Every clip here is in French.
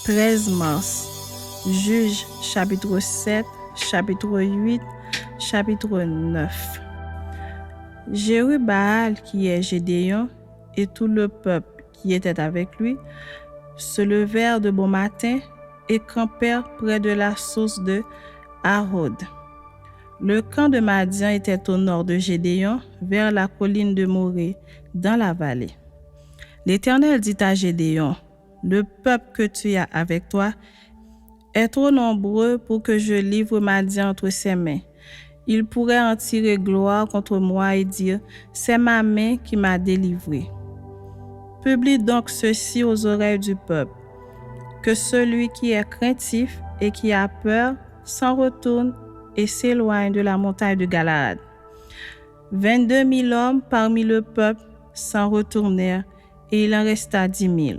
13 mars. Juges chapitre 7, chapitre 8, chapitre 9. Jérubaal, qui est Gédéon, et tout le peuple qui était avec lui, se levèrent de bon matin et campèrent près de la source de Harod. Le camp de Madian était au nord de Gédéon, vers la colline de Morée, dans la vallée. L'Éternel dit à Gédéon, « Le peuple que tu as avec toi est trop nombreux pour que je livre Madian entre ses mains. Il pourrait en tirer gloire contre moi et dire, « C'est ma main qui m'a délivré. » Publie donc ceci aux oreilles du peuple, que celui qui est craintif et qui a peur s'en retourne et s'éloigne de la montagne de Galaad. 22 000 hommes parmi le peuple s'en retournèrent, et il en resta 10 000.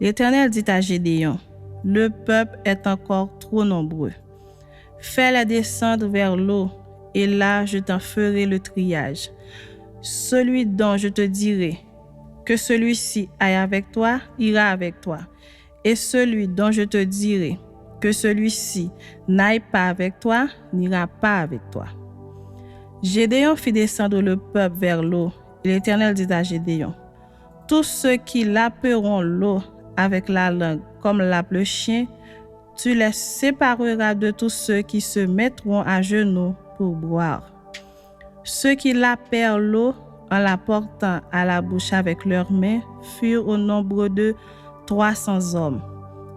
L'Éternel dit à Gédéon, « Le peuple est encore trop nombreux. Fais-les descendre vers l'eau, et là je t'en ferai le triage. Celui dont je te dirai que celui-ci aille avec toi, ira avec toi. Et celui dont je te dirai que celui-ci n'aille pas avec toi, n'ira pas avec toi. » Gédéon fit descendre le peuple vers l'eau, et l'Éternel dit à Gédéon, « Tous ceux qui laperont l'eau avec la langue, comme lappe le chien, tu les sépareras de tous ceux qui se mettront à genoux pour boire. Ceux qui lapèrent l'eau en la portant à la bouche avec leurs mains furent au nombre de 300 hommes,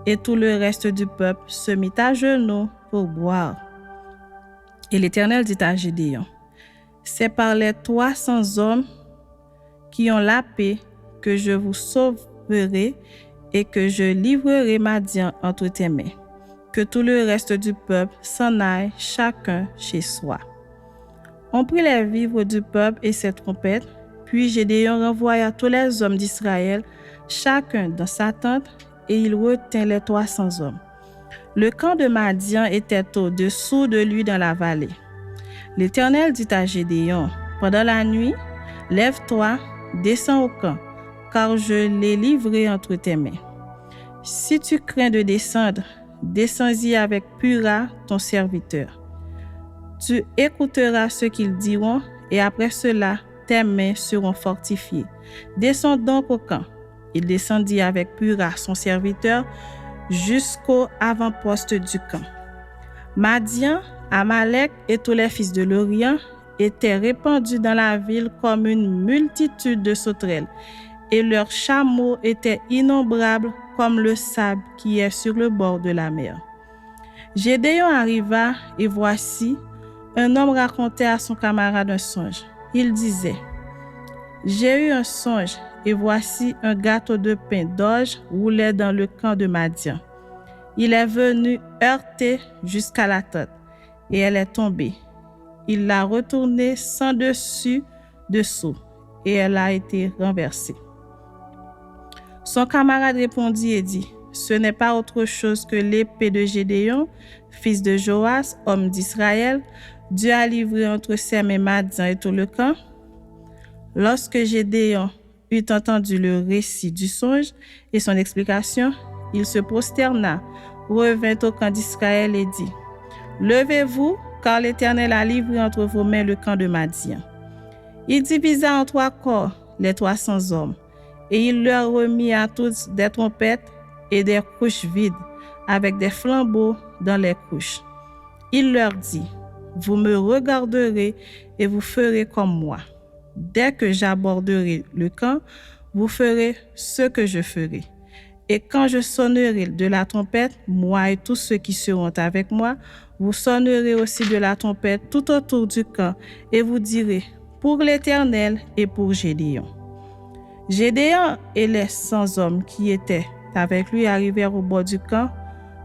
et tout le reste du peuple se mit à genoux pour boire. Et l'Éternel dit à Gédéon, « C'est par les 300 hommes qui ont lapé que je vous sauverai et que je livrerai Madian entre tes mains. Que tout le reste du peuple s'en aille chacun chez soi. » On prit les vivres du peuple et ses trompettes, puis Gédéon renvoya tous les hommes d'Israël, chacun dans sa tente, et il retint les 300 hommes. Le camp de Madian était au-dessous de lui dans la vallée. L'Éternel dit à Gédéon, « Pendant la nuit, lève-toi, descends au camp, car je l'ai livré entre tes mains. Si tu crains de descendre, descends-y avec Pura, ton serviteur. Tu écouteras ce qu'ils diront, et après cela, tes mains seront fortifiées. Descends donc au camp. » Il descendit avec Pura, son serviteur, jusqu'au avant-poste du camp. Madian, Amalek et tous les fils de l'Orient étaient répandus dans la ville comme une multitude de sauterelles, et leurs chameaux étaient innombrables comme le sable qui est sur le bord de la mer. Gédéon arriva, et voici, un homme racontait à son camarade un songe. Il disait, « J'ai eu un songe, et voici un gâteau de pain d'orge roulait dans le camp de Madian. Il est venu heurter jusqu'à la tête, et elle est tombée. Il l'a retournée sans dessus-dessous, et elle a été renversée. » Son camarade répondit et dit, « Ce n'est pas autre chose que l'épée de Gédéon, fils de Joas, homme d'Israël. Dieu a livré entre ses mains Madian et tout le camp. » Lorsque Gédéon eut entendu le récit du songe et son explication, il se prosterna, revint au camp d'Israël et dit, « Levez-vous, car l'Éternel a livré entre vos mains le camp de Madian. » Il divisa en 3 corps les 300 hommes, et il leur remit à tous des trompettes et des couches vides, avec des flambeaux dans les couches. Il leur dit, « Vous me regarderez et vous ferez comme moi. Dès que j'aborderai le camp, vous ferez ce que je ferai. Et quand je sonnerai de la trompette, moi et tous ceux qui seront avec moi, vous sonnerez aussi de la trompette tout autour du camp, et vous direz, pour l'Éternel et pour Gédéon. » Gédéon et les 100 hommes qui étaient avec lui arrivèrent au bord du camp,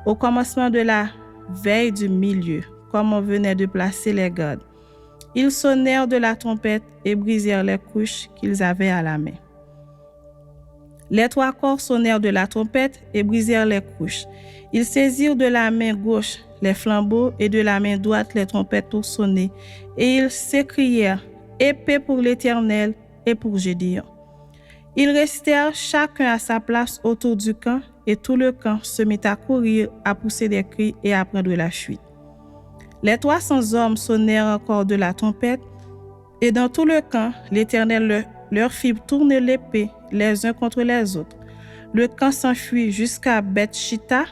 au commencement de la veille du milieu, comme on venait de placer les gardes. Ils sonnèrent de la trompette et brisèrent les couches qu'ils avaient à la main. Les 3 corps sonnèrent de la trompette et brisèrent les couches. Ils saisirent de la main gauche les flambeaux et de la main droite les trompettes pour sonner, et ils s'écrièrent, « Épée pour l'Éternel et pour Gédéon. » Ils restèrent chacun à sa place autour du camp, et tout le camp se mit à courir, à pousser des cris et à prendre la fuite. Les 300 hommes sonnèrent encore de la trompette, et dans tout le camp, l'Éternel leur fit tourner l'épée les uns contre les autres. Le camp s'enfuit jusqu'à Beth-Shitta,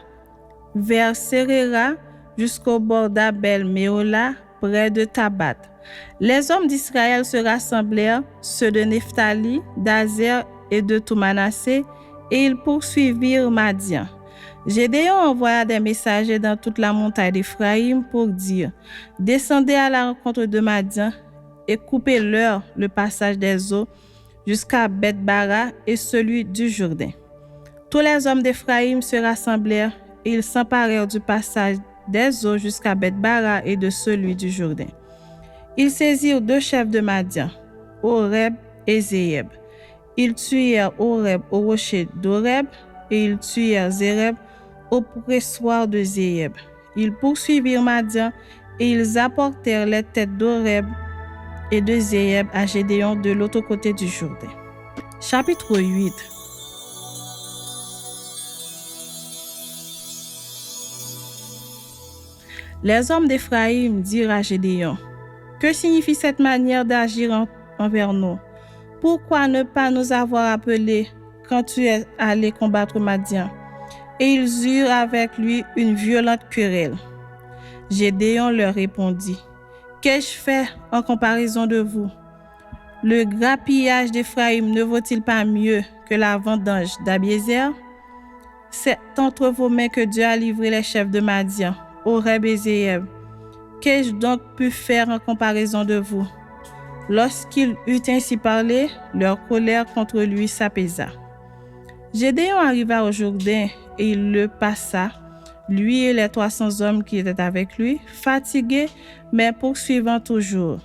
vers Serera, jusqu'au bord d'Abel-Méhola, près de Tabat. Les hommes d'Israël se rassemblèrent, ceux de Nephtali, d'Azer et de tout Manassé, et ils poursuivirent Madian. Gédéon envoya des messagers dans toute la montagne d'Éphraïm pour dire « Descendez à la rencontre de Madian et coupez-leur le passage des eaux jusqu'à Beth-Bara et celui du Jourdain. » Tous les hommes d'Éphraïm se rassemblèrent et ils s'emparèrent du passage des eaux jusqu'à Beth-Bara et de celui du Jourdain. Ils saisirent 2 chefs de Madian, Oreb et Zéeb. Ils tuèrent Oreb au rocher d'Oreb et ils tuèrent Zéreb au pressoir de Zéeb. Ils poursuivirent Madian et ils apportèrent les têtes d'Oreb et de Zéeb à Gédéon de l'autre côté du Jourdain. Chapitre 8. Les hommes d'Éphraïm dirent à Gédéon, « Que signifie cette manière d'agir envers nous? Pourquoi ne pas nous avoir appelés quand tu es allé combattre Madian? » Et ils eurent avec lui une violente querelle. Gédéon leur répondit, « Qu'ai-je fait en comparaison de vous? Le grappillage d'Éphraïm ne vaut-il pas mieux que la vendange d'Abiézer? C'est entre vos mains que Dieu a livré les chefs de Madian, Oreb et Zéeb. Qu'ai-je donc pu faire en comparaison de vous? » Lorsqu'il eut ainsi parlé, leur colère contre lui s'apaisa. Gédéon arriva au Jourdain et il le passa, lui et les 300 hommes qui étaient avec lui, fatigués mais poursuivant toujours.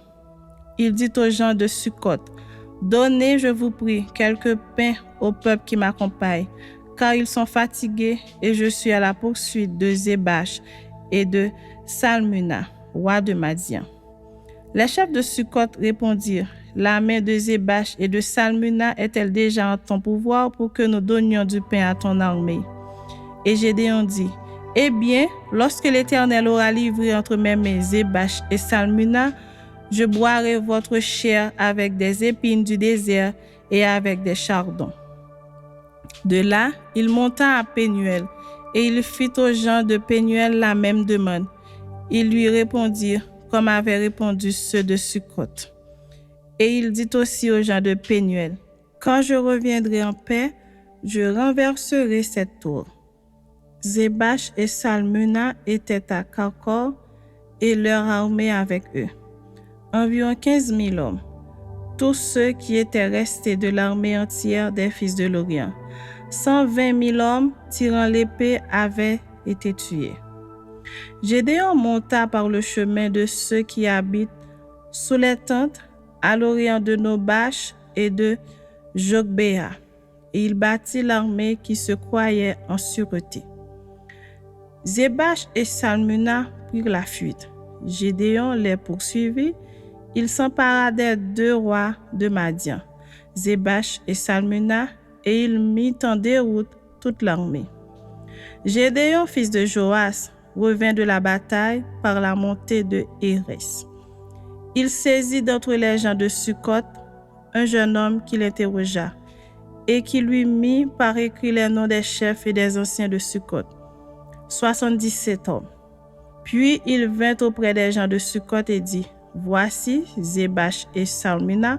Il dit aux gens de Sukkot, « Donnez, je vous prie, quelques pains au peuple qui m'accompagne, car ils sont fatigués et je suis à la poursuite de Zébach et de Salmuna, roi de Madian. » Les chefs de Sukkot répondirent, « La main de Zébach et de Salmuna est-elle déjà en ton pouvoir pour que nous donnions du pain à ton armée? » Et Gédéon dit, « Eh bien, lorsque l'Éternel aura livré entre mes mains Zébach et Salmuna, je boirai votre chair avec des épines du désert et avec des chardons. » De là, il monta à Pénuel, et il fit aux gens de Pénuel la même demande. Ils lui répondirent, comme avaient répondu ceux de Sukkot. Et il dit aussi aux gens de Pénuel, « Quand je reviendrai en paix, je renverserai cette tour. » Zébach et Salmuna étaient à Karkor et leur armée avec eux. Environ 15 000 hommes, tous ceux qui étaient restés de l'armée entière des fils de l'Orient. 120 000 hommes tirant l'épée avaient été tués. Gédéon monta par le chemin de ceux qui habitent sous les tentes à l'orient de Nobach et de Jogbéa, et il battit l'armée qui se croyait en sûreté. Zébach et Salmuna prirent la fuite. Gédéon les poursuivit. Il s'empara des 2 rois de Madian, Zébach et Salmuna, et il mit en déroute toute l'armée. Gédéon, fils de Joas, revint de la bataille par la montée de Hérès. Il saisit d'entre les gens de Sukkot un jeune homme qui l'interrogea et qui lui mit par écrit les noms des chefs et des anciens de Sukkot, 77 hommes. Puis il vint auprès des gens de Sukkot et dit, « Voici Zébach et Salmuna,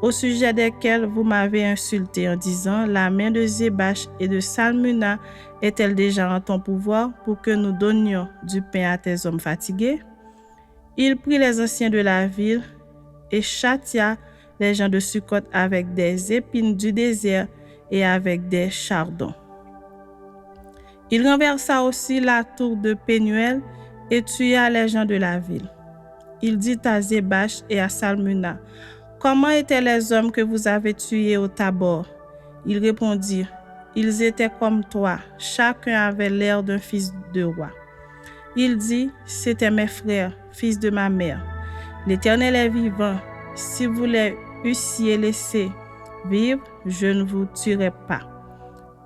au sujet desquels vous m'avez insulté en disant, la main de Zébach et de Salmuna est-elle déjà en ton pouvoir pour que nous donnions du pain à tes hommes fatigués? » Il prit les anciens de la ville et châtia les gens de Sukkot avec des épines du désert et avec des chardons. Il renversa aussi la tour de Pénuel et tua les gens de la ville. Il dit à Zébach et à Salmuna, « Comment étaient les hommes que vous avez tués au Tabor? » Ils répondirent, « Ils étaient comme toi, chacun avait l'air d'un fils de roi. » Il dit, « C'étaient mes frères, fils de ma mère. L'Éternel est vivant. Si vous les eussiez laissés vivre, je ne vous tuerais pas. »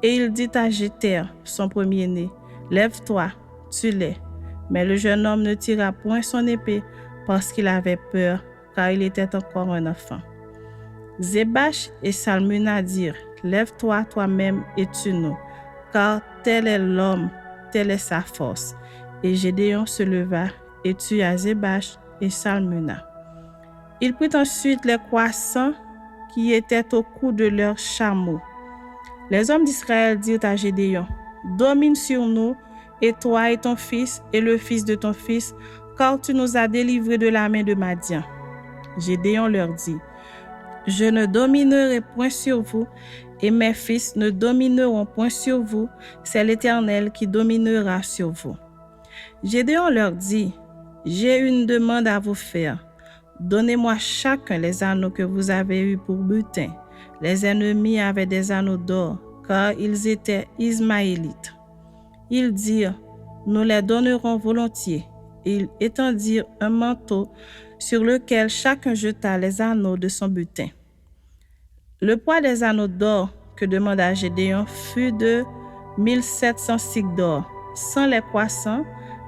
Et il dit à Jéter, son premier-né, « Lève-toi, tue-les. » Mais le jeune homme ne tira point son épée parce qu'il avait peur, car il était encore un enfant. Zébach et Salmuna dirent, « Lève-toi toi-même et tue-nous, car tel est l'homme, telle est sa force. » Et Gédéon se leva et tua Zébach et Salmuna. Il prit ensuite les croissants qui étaient au cou de leurs chameaux. Les hommes d'Israël dirent à Gédéon, « Domine sur nous, et toi et ton fils, et le fils de ton fils, car tu nous as délivrés de la main de Madian. » Gédéon leur dit, « Je ne dominerai point sur vous, et mes fils ne domineront point sur vous, c'est l'Éternel qui dominera sur vous. » Gédéon leur dit, « J'ai une demande à vous faire. Donnez-moi chacun les anneaux que vous avez eus pour butin. » Les ennemis avaient des anneaux d'or, car ils étaient Ismaélites. Ils dirent, « Nous les donnerons volontiers. » Et ils étendirent un manteau sur lequel chacun jeta les anneaux de son butin. Le poids des anneaux d'or que demanda Gédéon fut de 1700 cycles d'or, sans les croissants,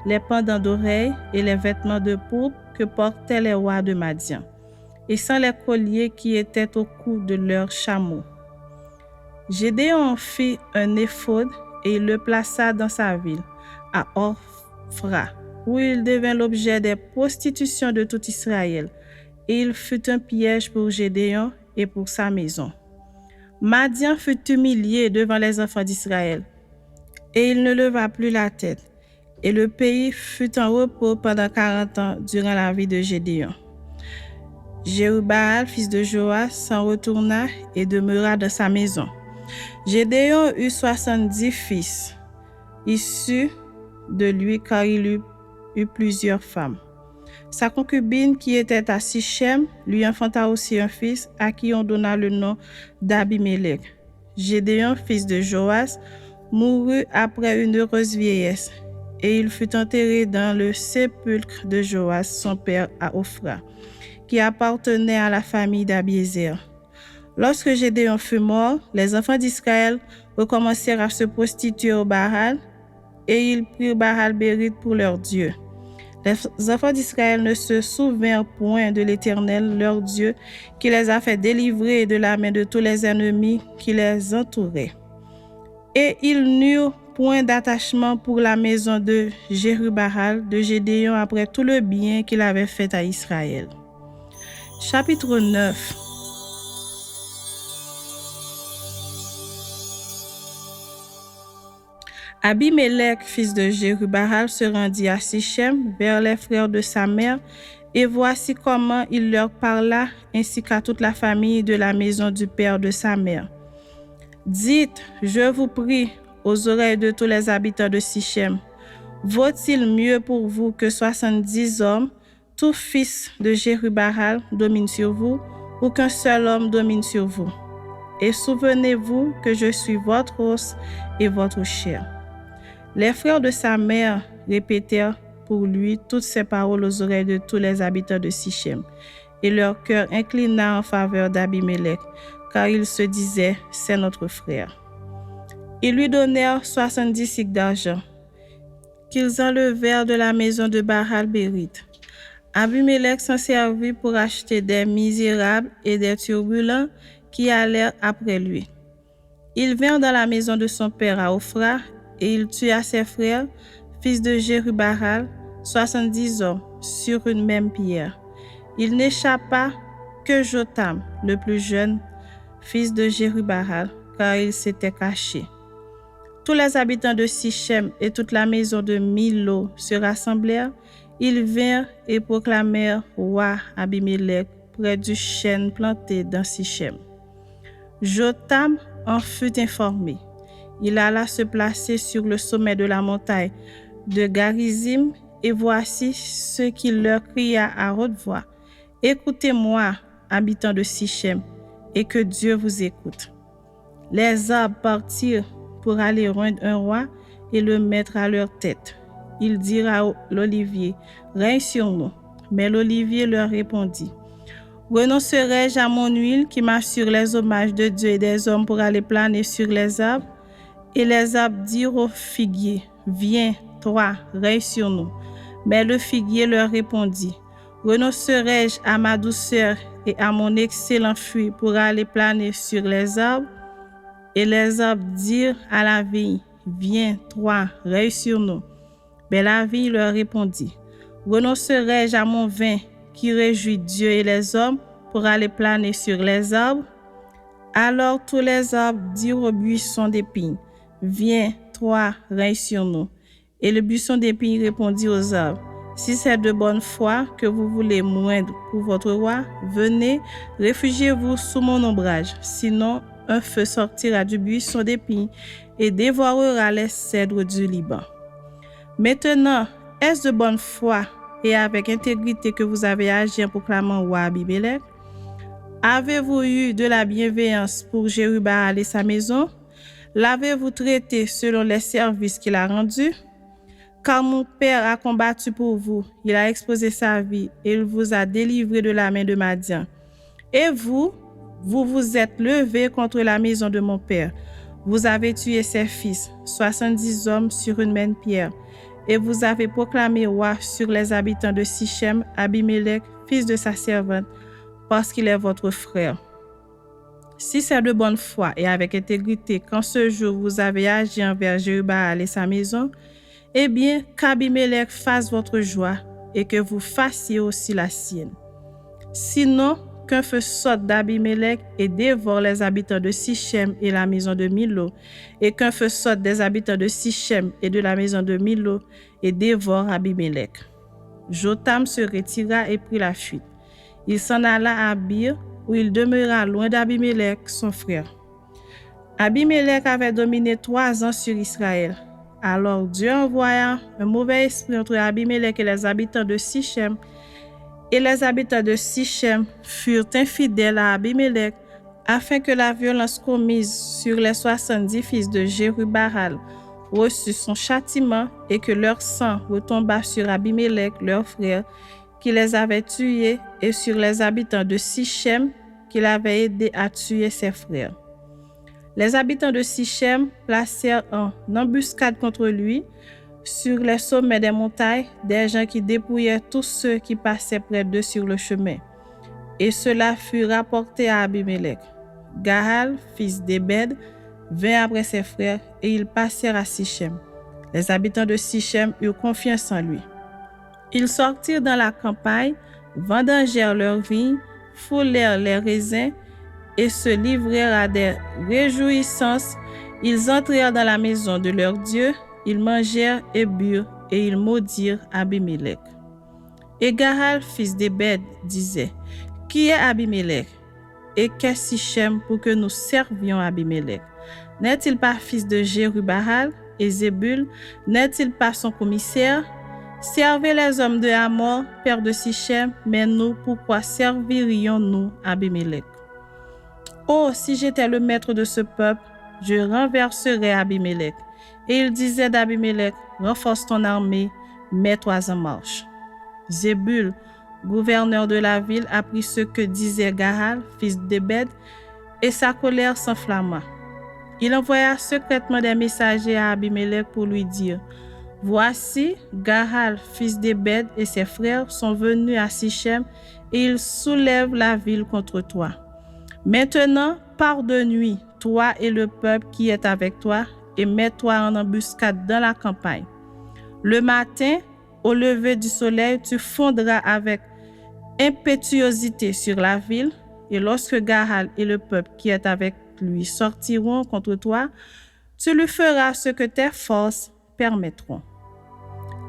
les pendants d'oreilles et les vêtements de pourpre que portaient les rois de Madian, et sans les colliers qui étaient au cou de leurs chameaux. Gédéon en fit un éphod et il le plaça dans sa ville, à Ophra, où il devint l'objet des prostitutions de tout Israël, et il fut un piège pour Gédéon et pour sa maison. Madian fut humilié devant les enfants d'Israël, et il ne leva plus la tête, et le pays fut en repos pendant 40 ans durant la vie de Gédéon. Jérubaal, fils de Joas, s'en retourna et demeura dans sa maison. Gédéon eut 70 fils, issus de lui car il eut plusieurs femmes. Sa concubine qui était à Sichem lui enfanta aussi un fils à qui on donna le nom d'Abimélec. Gédéon, fils de Joas, mourut après une heureuse vieillesse et il fut enterré dans le sépulcre de Joas, son père, à Ophra, qui appartenait à la famille d'Abiézer. Lorsque Gédéon fut mort, les enfants d'Israël recommencèrent à se prostituer au Baal et ils prirent Baal-Bérith pour leur Dieu. Les enfants d'Israël ne se souvinrent point de l'Éternel, leur Dieu, qui les a fait délivrer de la main de tous les ennemis qui les entouraient. Et ils n'eurent point d'attachement pour la maison de Jérubaal, de Gédéon, après tout le bien qu'il avait fait à Israël. Chapitre 9. Abimélec, fils de Jérubaal, se rendit à Sichem vers les frères de sa mère, et voici comment il leur parla, ainsi qu'à toute la famille de la maison du père de sa mère. Dites, je vous prie, aux oreilles de tous les habitants de Sichem, vaut-il mieux pour vous que 70 hommes, tout fils de Jérubaal, domine sur vous, ou qu'un seul homme domine sur vous? Et souvenez-vous que je suis votre os et votre chair. Les frères de sa mère répétèrent pour lui toutes ces paroles aux oreilles de tous les habitants de Sichem, et leur cœur inclina en faveur d'Abimélec, car ils se disaient, c'est notre frère. Ils lui donnèrent 70 cycles d'argent, qu'ils enlevèrent de la maison de Baal-Bérith. Abimélec s'en servit pour acheter des misérables et des turbulents qui allèrent après lui. Il vint dans la maison de son père à Ophra, et il tua ses frères, fils de Jérubaal, 70 hommes, sur une même pierre. Il n'échappa que Jotam, le plus jeune, fils de Jérubaal, car il s'était caché. Tous les habitants de Sichem et toute la maison de Milo se rassemblèrent. Ils vinrent et proclamèrent roi Abimélec près du chêne planté dans Sichem. Jotam en fut informé. Il alla se placer sur le sommet de la montagne de Garizim, et voici ce qu'il leur cria à haute voix. « Écoutez-moi, habitants de Sichem, et que Dieu vous écoute. » Les arbres partirent pour aller rendre un roi et le mettre à leur tête. Ils dirent à l'olivier, « Règne sur nous. » Mais l'olivier leur répondit, « Renoncerai-je à mon huile qui m'assure les hommages de Dieu et des hommes pour aller planer sur les arbres? Et les arbres dirent au figuier, viens, toi, règne sur nous. Mais le figuier leur répondit, renoncerai-je à ma douceur et à mon excellent fruit pour aller planer sur les arbres? Et les arbres dirent à la vigne, viens, toi, règne sur nous. Mais la vigne leur répondit, renoncerai-je à mon vin qui réjouit Dieu et les hommes pour aller planer sur les arbres? Alors tous les arbres dirent au buisson d'épines, viens, toi, règne sur nous. Et le buisson d'épines répondit aux arbres, si c'est de bonne foi que vous voulez moindre pour votre roi, venez, réfugiez-vous sous mon ombrage. Sinon, un feu sortira du buisson d'épines et dévorera les cèdres du Liban. Maintenant, est-ce de bonne foi et avec intégrité que vous avez agi en proclamant roi Abimélec? Avez-vous eu de la bienveillance pour Jérubaal et sa maison? L'avez-vous traité selon les services qu'il a rendus? Car mon père a combattu pour vous, il a exposé sa vie et il vous a délivré de la main de Madian. Et vous vous êtes levé contre la maison de mon père. Vous avez tué ses fils, 70 hommes sur une même pierre. Et vous avez proclamé roi sur les habitants de Sichem, Abimélec, fils de sa servante, parce qu'il est votre frère. Si c'est de bonne foi et avec intégrité qu'en ce jour vous avez agi envers Jérubaal et sa maison, eh bien qu'Abimélec fasse votre joie et que vous fassiez aussi la sienne. Sinon, qu'un feu sorte d'Abimélec et dévore les habitants de Sichem et la maison de Milo, et qu'un feu sorte des habitants de Sichem et de la maison de Milo et dévore Abimélec. Jotam se retira et prit la fuite. Il s'en alla à Bir, où il demeura loin d'Abimélec, son frère. Abimélec avait dominé 3 ans sur Israël. Alors Dieu envoya un mauvais esprit entre Abimélec et les habitants de Sichem, et les habitants de Sichem furent infidèles à Abimélec, afin que la violence commise sur les 70 fils de Jérubaal reçût son châtiment et que leur sang retombât sur Abimélec, leur frère, qui les avait tués, et sur les habitants de Sichem, qu'il avait aidé à tuer ses frères. Les habitants de Sichem placèrent en embuscade contre lui, sur les sommets des montagnes, des gens qui dépouillaient tous ceux qui passaient près d'eux sur le chemin. Et cela fut rapporté à Abimélec. Gahal, fils d'Ebed, vint après ses frères, et ils passèrent à Sichem. Les habitants de Sichem eurent confiance en lui. Ils sortirent dans la campagne, vendangèrent leurs vignes, foulèrent les raisins et se livrèrent à des réjouissances. Ils entrèrent dans la maison de leur Dieu, ils mangèrent et burent, et ils maudirent Abimélec. Et Gahal, fils d'Ebed, disait, qui est Abimélec? Et qu'est Sichem pour que nous servions Abimélec? N'est-il pas fils de Jérubaal? Et Zébul, n'est-il pas son commissaire? Servez les hommes de Hamor, père de Sichem, mais nous, pourquoi servirions-nous Abimélec? Oh, si j'étais le maître de ce peuple, je renverserais Abimélec. Et il disait d'Abimélec, renforce ton armée, mets-toi en marche. Zébul, gouverneur de la ville, apprit ce que disait Gahal, fils d'Ebed, et sa colère s'enflamma. Il envoya secrètement des messagers à Abimélec pour lui dire, voici, Gahal, fils d'Ebed, et ses frères sont venus à Sichem, et ils soulèvent la ville contre toi. Maintenant, pars de nuit, toi et le peuple qui est avec toi, et mets-toi en embuscade dans la campagne. Le matin, au lever du soleil, tu fondras avec impétuosité sur la ville, et lorsque Gahal et le peuple qui est avec lui sortiront contre toi, tu lui feras ce que tes forces permettront.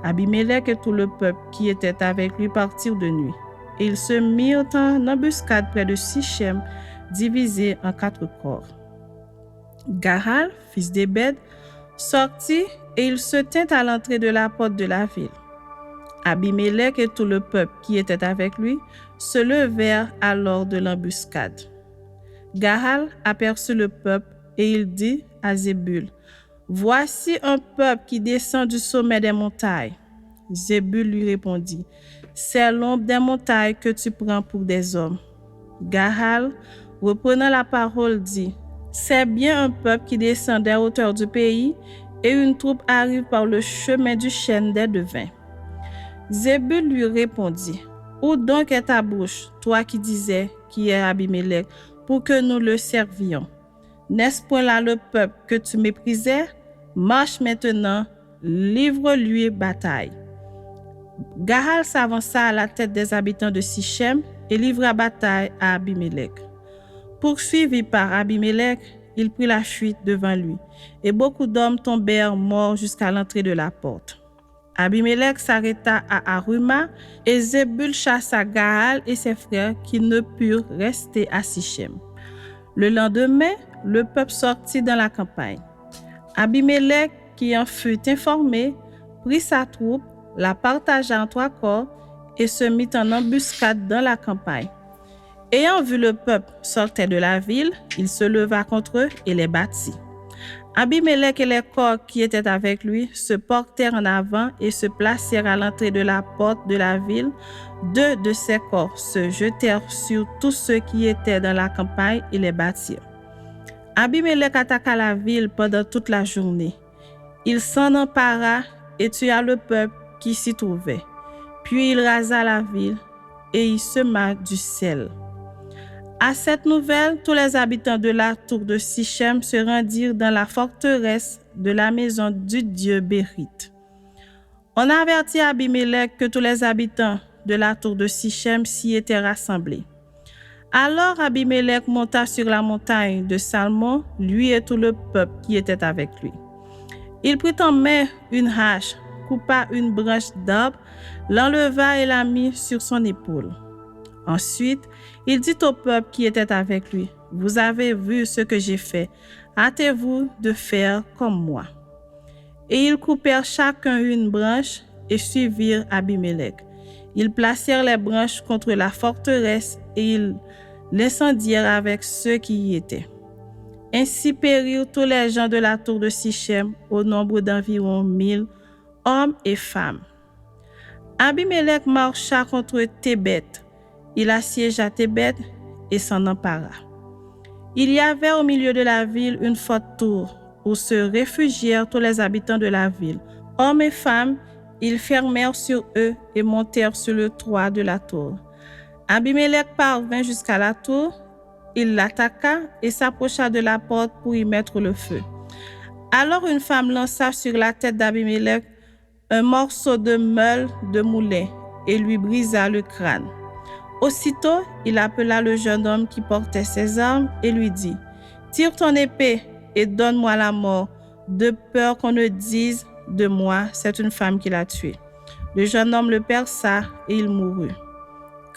Abimélec et tout le peuple qui était avec lui partirent de nuit, et ils se mirent en embuscade près de Sichem, divisés en 4 corps. Gahal, fils d'Ebed, sortit et il se tint à l'entrée de la porte de la ville. Abimélec et tout le peuple qui était avec lui se levèrent alors de l'embuscade. Gahal aperçut le peuple et il dit à Zébul, « Voici un peuple qui descend du sommet des montagnes. » Zébul lui répondit, « C'est l'ombre des montagnes que tu prends pour des hommes. » Gahal, reprenant la parole, dit, « C'est bien un peuple qui descend des hauteurs du pays, et une troupe arrive par le chemin du chêne des devins. Zébul lui répondit, « Où donc est ta bouche, toi qui disais qui est Abimélec, pour que nous le servions? N'est-ce point là le peuple que tu méprisais? Marche maintenant, livre-lui bataille. » Gahal s'avança à la tête des habitants de Sichem et livra bataille à Abimélec. Poursuivi par Abimélec, il prit la fuite devant lui, et beaucoup d'hommes tombèrent morts jusqu'à l'entrée de la porte. Abimélec s'arrêta à Aruma, et Zébul chassa Gahal et ses frères qui ne purent rester à Sichem. Le lendemain, le peuple sortit dans la campagne. Abimélec, qui en fut informé, prit sa troupe, la partagea en 3 corps et se mit en embuscade dans la campagne. Ayant vu le peuple sortir de la ville, il se leva contre eux et les battit. Abimélec et les corps qui étaient avec lui se portèrent en avant et se placèrent à l'entrée de la porte de la ville. 2 de ces corps se jetèrent sur tous ceux qui étaient dans la campagne et les battirent. Abimélec attaqua la ville pendant toute la journée. Il s'en empara et tua le peuple qui s'y trouvait. Puis il rasa la ville et y sema du sel. À cette nouvelle, tous les habitants de la tour de Sichem se rendirent dans la forteresse de la maison du dieu Bérite. On avertit Abimélec que tous les habitants de la tour de Sichem s'y étaient rassemblés. Alors Abimélec monta sur la montagne de Salmon, lui et tout le peuple qui était avec lui. Il prit en main une hache, coupa une branche d'arbre, l'enleva et la mit sur son épaule. Ensuite, il dit au peuple qui était avec lui, « Vous avez vu ce que j'ai fait, hâtez-vous de faire comme moi. » Et ils coupèrent chacun une branche et suivirent Abimélec. Ils placèrent les branches contre la forteresse et ils l'incendièrent avec ceux qui y étaient. Ainsi périrent tous les gens de la tour de Sichem, au nombre d'environ 1000 hommes et femmes. Abimélec marcha contre Thébet. Il assiégea Thébet et s'en empara. Il y avait au milieu de la ville une forte tour où se réfugièrent tous les habitants de la ville. Hommes et femmes, ils fermèrent sur eux et montèrent sur le toit de la tour. Abimélec parvint jusqu'à la tour, il l'attaqua et s'approcha de la porte pour y mettre le feu. Alors une femme lança sur la tête d'Abimélec un morceau de meule de moulin et lui brisa le crâne. Aussitôt, il appela le jeune homme qui portait ses armes et lui dit, « Tire ton épée et donne-moi la mort, de peur qu'on ne dise de moi, c'est une femme qui l'a tué. » Le jeune homme le perça et il mourut.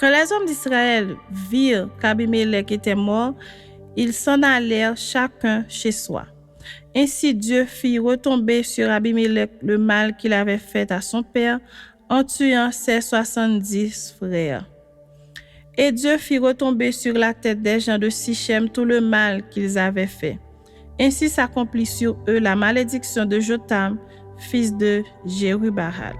Quand les hommes d'Israël virent qu'Abimélec était mort, ils s'en allèrent chacun chez soi. Ainsi Dieu fit retomber sur Abimélec le mal qu'il avait fait à son père en tuant ses 70 frères. Et Dieu fit retomber sur la tête des gens de Sichem tout le mal qu'ils avaient fait. Ainsi s'accomplit sur eux la malédiction de Jotam, fils de Jérubbaal.